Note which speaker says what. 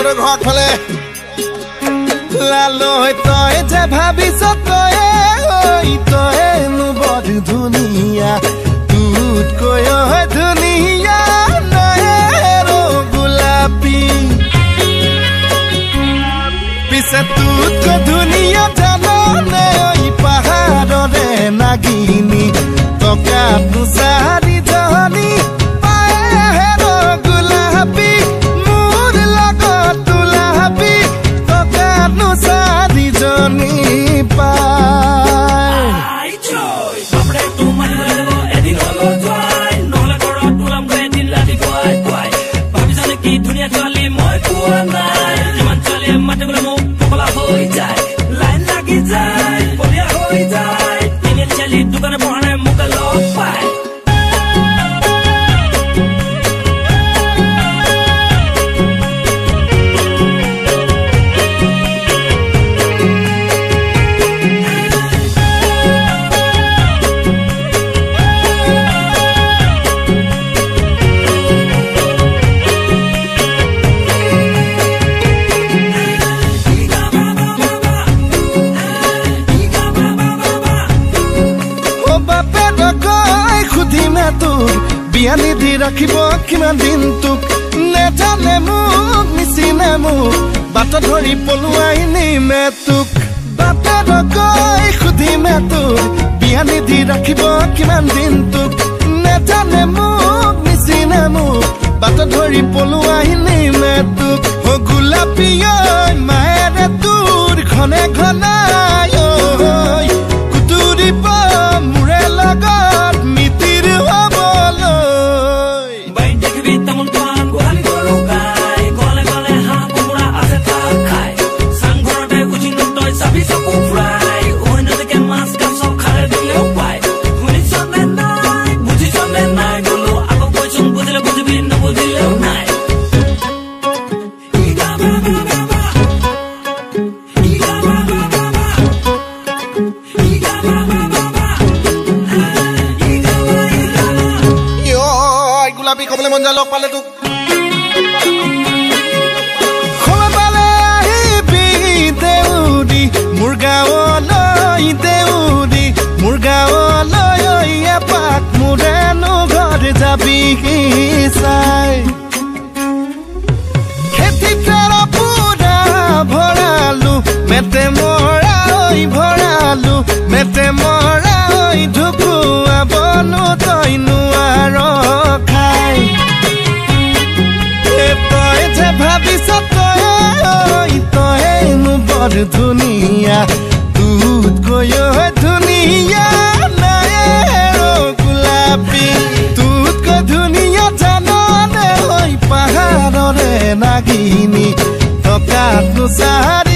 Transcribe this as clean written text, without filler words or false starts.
Speaker 1: তোৰ ঘৰত ফালে লালৈ তই যে ভাবিছ তইনো বৰ ধুনীয়া তোতকৈ ধুনীয়া নয়ৰো গোলাপী পিছে তোতকৈ ধুনীয়া জাননে পাহাৰৰে নাগিনী টকাটো চাৰিজনী পায়েৰো গোলাপী মোৰ লগত তোলাপী টকাটো চাৰিজনী বিয়া নিধি ৰাখিব কিমান দিন তোক নেজানে মোক নিচিনে মোক বাট ধৰি পলুৱাই নিমে তোক বাপেৰ গৈ সুধিমে তোক বিয়া নিধি ৰাখিব কিমান দিন তোক নেজানে মোক নিচিনে মোক বাট ধৰি পলুৱাই নিমে তোক ও গোলাপী মায়েৰে তোৰ ঘনে ঘনাই কুতুৰিব মোৰে লগত মিতিৰ কবলে মন যায় লগ পালে তোক পালে আহিবি দেউৰী মোৰ গাঁৱলৈ দেউৰী মোৰ গাঁৱলৈ এপাক মোৰেনো ঘৰ যাবি চাই খেতিত পুৰা ভৰালো মেটে মৰা ভৰালো মেটে মৰা ঢুকুৱাবনো তই নোৱাৰ তই যে ভাবিছ তইনো বৰ ধুনীয়া তোতকৈ ধুনীয়া নয়ৰো গোলাপী তোতকৈ ধুনীয়া জাননে পাহাৰৰে নাগিনী টকাটো চাৰ